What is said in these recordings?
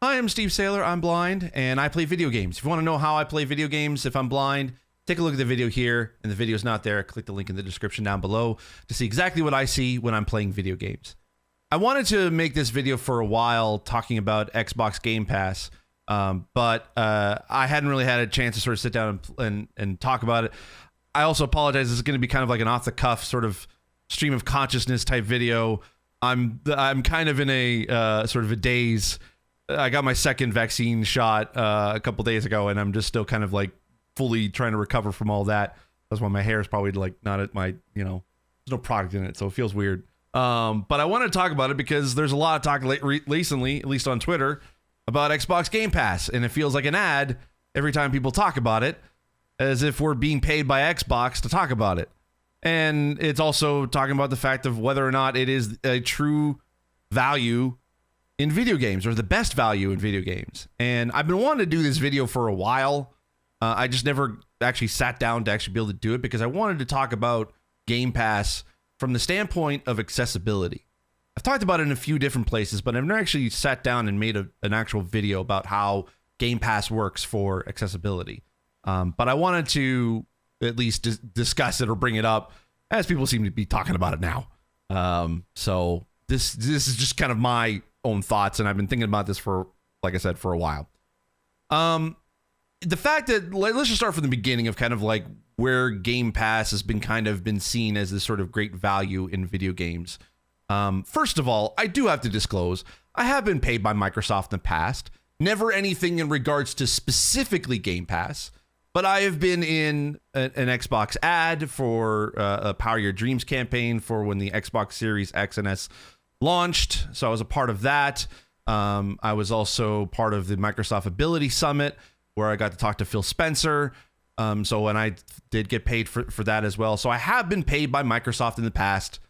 Hi, I'm Steve Saylor. I'm blind, and I play video games. If you want to know how I play video games, if I'm blind, take a look at the video here, and the video's not there. Click the link in the description down below to see exactly what I see when I'm playing video games. I wanted to make this video for a while talking about Xbox Game Pass, but I hadn't really had a chance to sort of sit down and talk about it. I also apologize. This is going to be kind of like an off-the-cuff sort of stream of consciousness type video. I'm kind of in a sort of a daze. I got my second vaccine shot a couple days ago, and I'm just still kind of like fully trying to recover from all that. That's why my hair is probably like not at my, there's no product in it, so it feels weird. But I want to talk about it because there's a lot of talk recently, at least on Twitter, about Xbox Game Pass, and it feels like an ad every time people talk about it, as if we're being paid by Xbox to talk about it. And it's also talking about the fact of whether or not it is a true value in video games, or the best value in video games. And I've been wanting to do this video for a while. I just never actually sat down to actually be able to do it because I wanted to talk about Game Pass from the standpoint of accessibility. I've talked about it in a few different places, but I've never actually sat down and made an actual video about how Game Pass works for accessibility. But I wanted to at least discuss it or bring it up, as people seem to be talking about it now. So this is just kind of my own thoughts, and I've been thinking about this for, like I said, for a while. The fact that, let's just start from the beginning of kind of like where Game Pass has been seen as this sort of great value in video games. First of all, I do have to disclose, I have been paid by Microsoft in the past. Never anything in regards to specifically Game Pass, but I have been in an Xbox ad for a Power Your Dreams campaign for when the Xbox Series X and S launched, so I was a part of that. I was also part of the Microsoft Ability Summit, where I got to talk to Phil Spencer. So when I did get paid for that as well. So I have been paid by Microsoft in the past,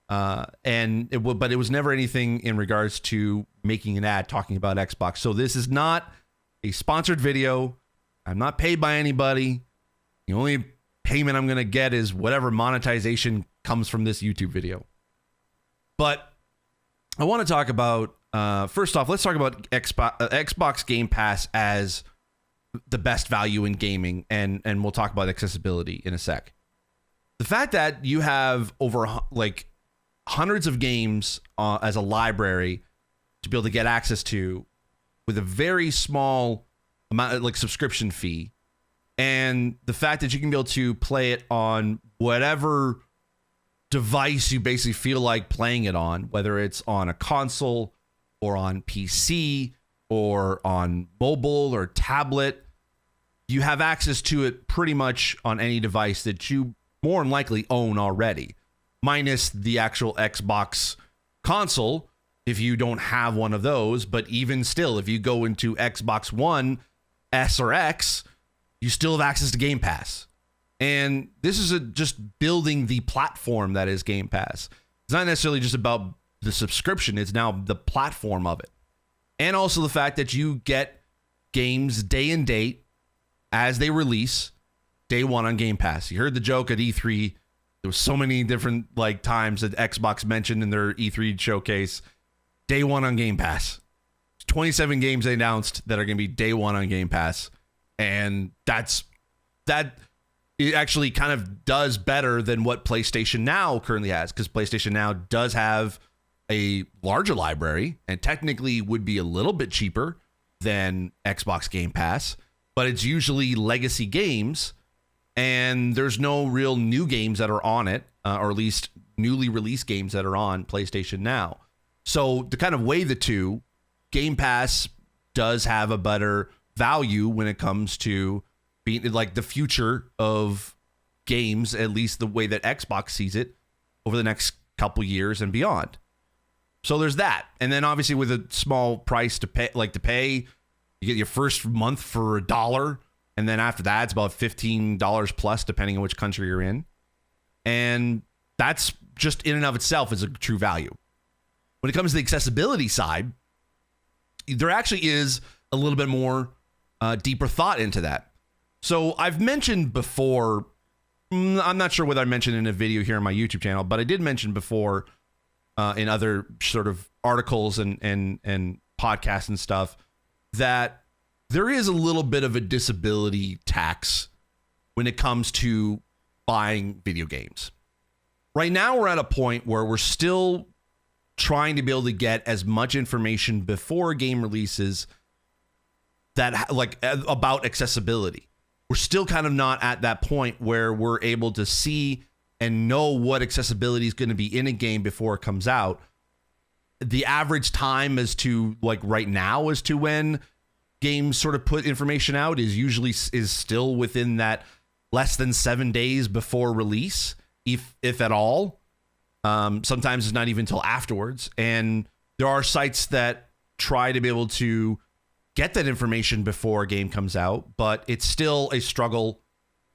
but it was never anything in regards to making an ad talking about Xbox. So this is not a sponsored video. I'm not paid by anybody. The only payment I'm going to get is whatever monetization comes from this YouTube video. But I want to talk about, first off, let's talk about Xbox Game Pass as the best value in gaming, and we'll talk about accessibility in a sec. The fact that you have over like hundreds of games as a library to be able to get access to with a very small amount, like subscription fee, and the fact that you can be able to play it on whatever device you basically feel like playing it on, whether it's on a console or on PC or on mobile or tablet, you have access to it pretty much on any device that you more than likely own already, minus the actual Xbox console if you don't have one of those. But even still, if you go into Xbox One S or X, you still have access to Game Pass. And this is just building the platform that is Game Pass. It's not necessarily just about the subscription. It's now the platform of it. And also the fact that you get games day and date as they release day one on Game Pass. You heard the joke at E3. There was so many different like times that Xbox mentioned in their E3 showcase, day one on Game Pass. 27 games they announced that are going to be day one on Game Pass. And that it actually kind of does better than what PlayStation Now currently has, because PlayStation Now does have a larger library and technically would be a little bit cheaper than Xbox Game Pass, but it's usually legacy games, and there's no real new games that are on it, or at least newly released games that are on PlayStation Now. So to kind of weigh the two, Game Pass does have a better value when it comes to being like the future of games, at least the way that Xbox sees it over the next couple years and beyond. So there's that. And then obviously with a small price to pay, you get your first month for $1. And then after that, it's about $15 plus, depending on which country you're in. And that's just in and of itself is a true value. When it comes to the accessibility side, there actually is a little bit more deeper thought into that. So I've mentioned before, I'm not sure whether I mentioned in a video here on my YouTube channel, but I did mention before in other sort of articles and podcasts and stuff that there is a little bit of a disability tax when it comes to buying video games. Right now, we're at a point where we're still trying to be able to get as much information before a game releases that like about accessibility. We're still kind of not at that point where we're able to see and know what accessibility is going to be in a game before it comes out. The average time as to like right now as to when games sort of put information out is still within that less than 7 days before release, if at all. Sometimes it's not even until afterwards. And there are sites that try to be able to get that information before a game comes out, but it's still a struggle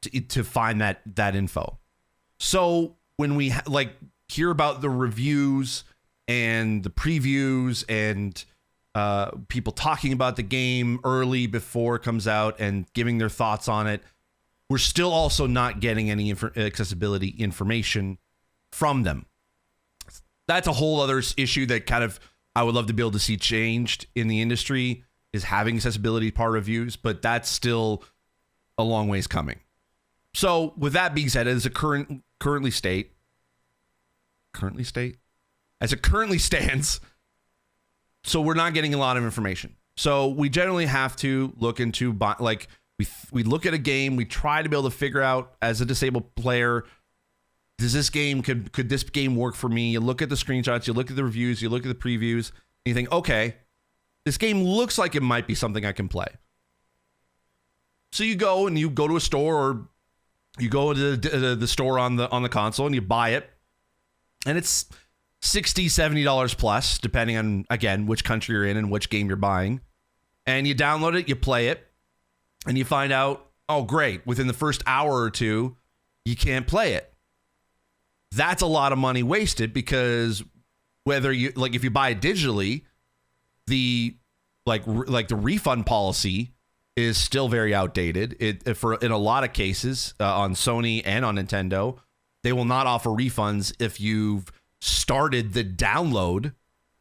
to find that info. So when we hear about the reviews and the previews and people talking about the game early before it comes out and giving their thoughts on it, we're still also not getting any accessibility information from them. That's a whole other issue that kind of I would love to be able to see changed in the industry, is having accessibility part reviews, but that's still a long ways coming. So with that being said, as it currently stands, so we're not getting a lot of information. So we generally have to look into we look at a game, we try to be able to figure out as a disabled player, does this game could this game work for me? You look at the screenshots, you look at the reviews, you look at the previews, and you think, okay, this game looks like it might be something I can play. So you go to a store, or you go to the store on the console and you buy it, and it's $60, $70 plus, depending on, again, which country you're in and which game you're buying. And you download it, you play it, and you find out, oh, great, within the first hour or two, you can't play it. That's a lot of money wasted, because whether you if you buy it digitally, the the refund policy is still very outdated. In a lot of cases on Sony and on Nintendo, they will not offer refunds if you've started the download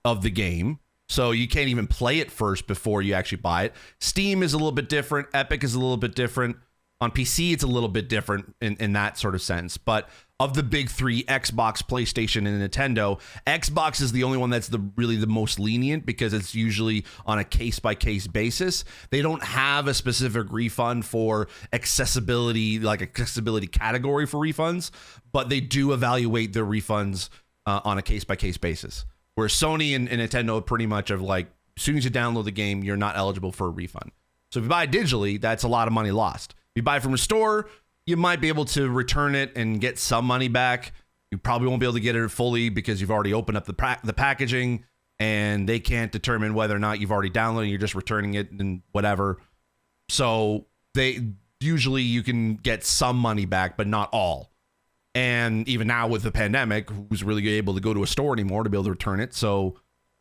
of the game. So you can't even play it first before you actually buy it. Steam is a little bit different. Epic is a little bit different. On PC, it's a little bit different in that sort of sense. But of the big three, Xbox, PlayStation, and Nintendo, Xbox is the only one that's really the most lenient, because it's usually on a case-by-case basis. They don't have a specific refund for accessibility, like accessibility category for refunds, but they do evaluate their refunds on a case-by-case basis. Whereas Sony and Nintendo pretty much are like, as soon as you download the game, you're not eligible for a refund. So if you buy it digitally, that's a lot of money lost. If you buy it from a store, you might be able to return it and get some money back. You probably won't be able to get it fully because you've already opened up the packaging, and they can't determine whether or not you've already downloaded it. You're just returning it and whatever. So usually you can get some money back, but not all. And even now with the pandemic, who's really able to go to a store anymore to be able to return it, or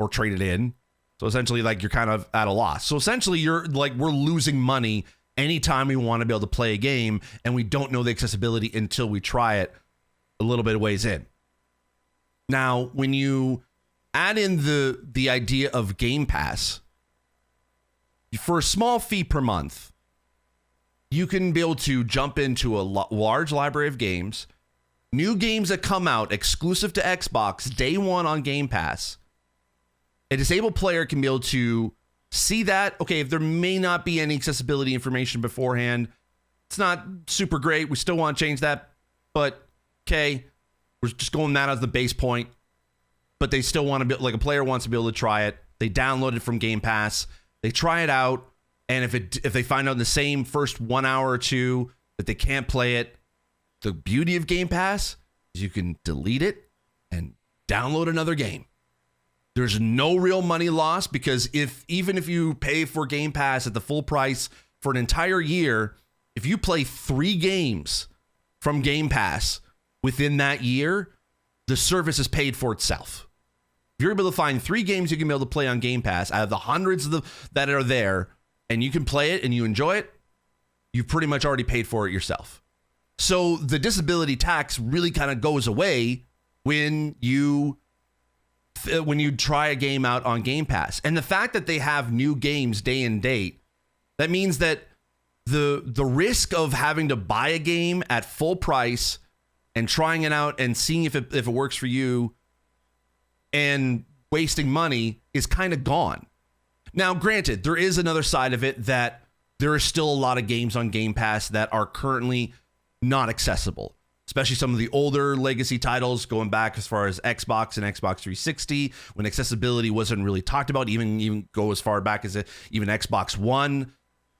trade it in? So essentially, you're kind of at a loss. So essentially, we're losing money anytime we want to be able to play a game, and we don't know the accessibility until we try it a little bit of ways in. Now, when you add in the idea of Game Pass, for a small fee per month, you can be able to jump into a large library of games, new games that come out exclusive to Xbox day one on Game Pass. A disabled player can be able to see that, okay, if there may not be any accessibility information beforehand, it's not super great, we still want to change that, but okay, we're just going that as the base point. But they still want to be, a player wants to be able to try it. They download it from Game Pass, they try it out, and if they find out in the same first 1 hour or two that they can't play it, the beauty of Game Pass is you can delete it and download another game. There's no real money lost, because even if you pay for Game Pass at the full price for an entire year, if you play 3 games from Game Pass within that year, the service is paid for itself. If you're able to find 3 games you can be able to play on Game Pass out of the hundreds that are there, and you can play it and you enjoy it, you've pretty much already paid for it yourself. So the disability tax really kind of goes away when you when you try a game out on Game Pass. And the fact that they have new games day and date, that means that the risk of having to buy a game at full price and trying it out and seeing if it works for you and wasting money is kind of gone. Now, granted, there is another side of it that there are still a lot of games on Game Pass that are currently not accessible, especially some of the older legacy titles going back as far as Xbox and Xbox 360, when accessibility wasn't really talked about, even go as far back as even Xbox One.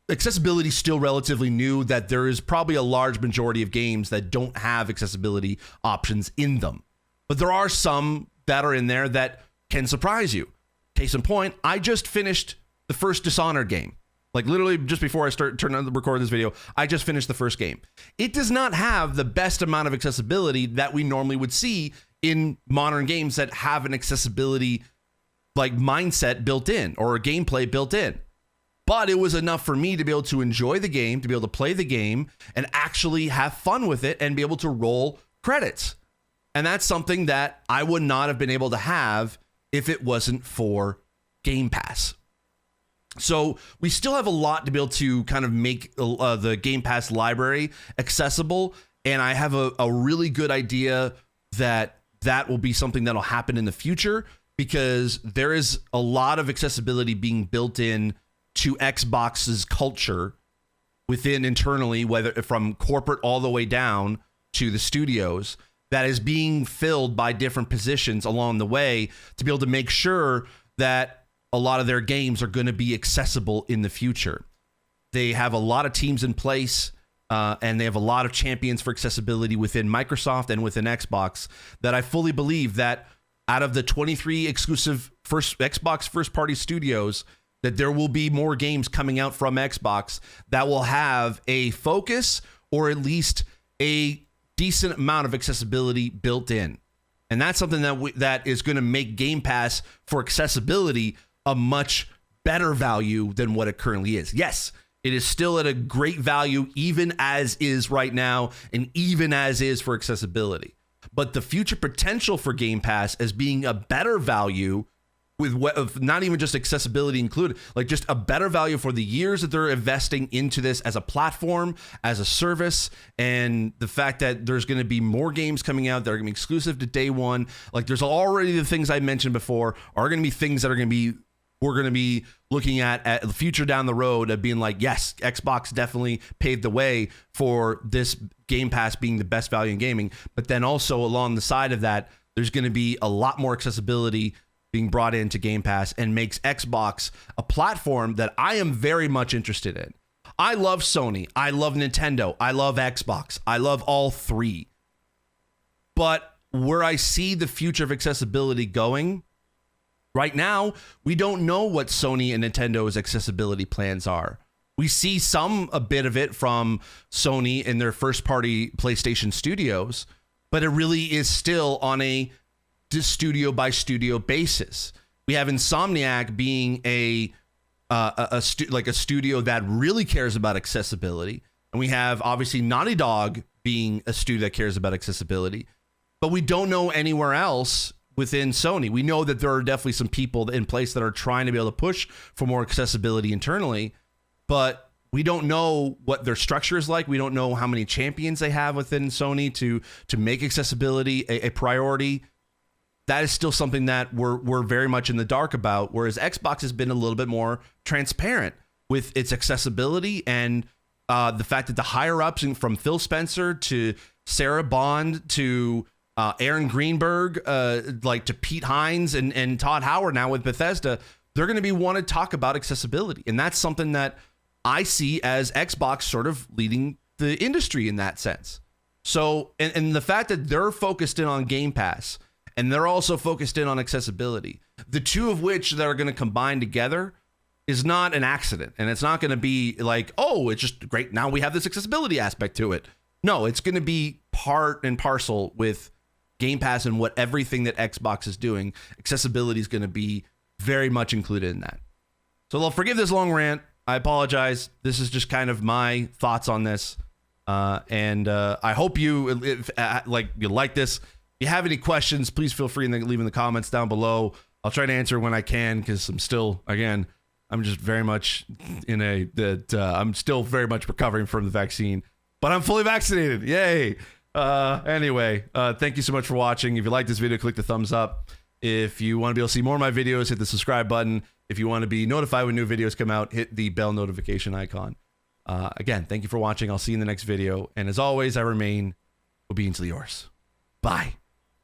Accessibility is still relatively new, that there is probably a large majority of games that don't have accessibility options in them. But there are some that are in there that can surprise you. Case in point, I just finished the first Dishonored game. Like literally just before I turn on the record this video, I just finished the first game. It does not have the best amount of accessibility that we normally would see in modern games that have an accessibility like mindset built in or a gameplay built in. But it was enough for me to be able to enjoy the game, to be able to play the game and actually have fun with it and be able to roll credits. And that's something that I would not have been able to have if it wasn't for Game Pass. So we still have a lot to be able to kind of make the Game Pass library accessible. And I have a really good idea that will be something that'll happen in the future, because there is a lot of accessibility being built in to Xbox's culture within internally, whether from corporate all the way down to the studios, that is being filled by different positions along the way to be able to make sure that a lot of their games are going to be accessible in the future. They have a lot of teams in place, and they have a lot of champions for accessibility within Microsoft and within Xbox, that I fully believe that out of the 23 exclusive Xbox first-party studios, that there will be more games coming out from Xbox that will have a focus or at least a decent amount of accessibility built in. And that's something that is going to make Game Pass for accessibility a much better value than what it currently is. Yes, it is still at a great value, even as is right now, and even as is for accessibility. But the future potential for Game Pass as being a better value, with not even just accessibility included, like just a better value for the years that they're investing into this as a platform, as a service, and the fact that there's going to be more games coming out that are going to be exclusive to day one. Like there's already the things I mentioned before are going to be things that are going to be, we're going to be looking at the future down the road of being like, yes, Xbox definitely paved the way for this Game Pass being the best value in gaming. But then also along the side of that, there's going to be a lot more accessibility being brought into Game Pass, and makes Xbox a platform that I am very much interested in. I love Sony. I love Nintendo. I love Xbox. I love all three. But where I see the future of accessibility going, right now, we don't know what Sony and Nintendo's accessibility plans are. We see a bit of it from Sony in their first-party PlayStation studios, but it really is still on a studio by studio basis. We have Insomniac being a studio that really cares about accessibility, and we have obviously Naughty Dog being a studio that cares about accessibility. But we don't know anywhere else within Sony. We know that there are definitely some people in place that are trying to be able to push for more accessibility internally, but we don't know what their structure is like. We don't know how many champions they have within Sony to make accessibility a priority. That is still something that we're very much in the dark about, whereas Xbox has been a little bit more transparent with its accessibility, and the fact that the higher ups, from Phil Spencer to Sarah Bond to Aaron Greenberg, like to Pete Hines and Todd Howard now with Bethesda, they're going to be want to talk about accessibility. And that's something that I see as Xbox sort of leading the industry in that sense. So, and the fact that they're focused in on Game Pass, and they're also focused in on accessibility, the two of which that are going to combine together, is not an accident. And it's not going to be like, oh, it's just great, now we have this accessibility aspect to it. No, it's going to be part and parcel with Game Pass and what everything that Xbox is doing. Accessibility is going to be very much included in that. So I'll forgive this long rant. I apologize. This is just kind of my thoughts on this. And I hope you like this. you have any questions, please feel free to leave in the comments down below. I'll try to answer when I can, because I'm still, again, I'm just very much I'm still very much recovering from the vaccine, but I'm fully vaccinated. Yay. Anyway, thank you so much for watching. If you like this video, click the thumbs up. If you want to be able to see more of my videos, hit the subscribe button. If you want to be notified when new videos come out, hit the bell notification icon. Again, thank you for watching. I'll see you in the next video. And as always, I remain obediently yours. Bye.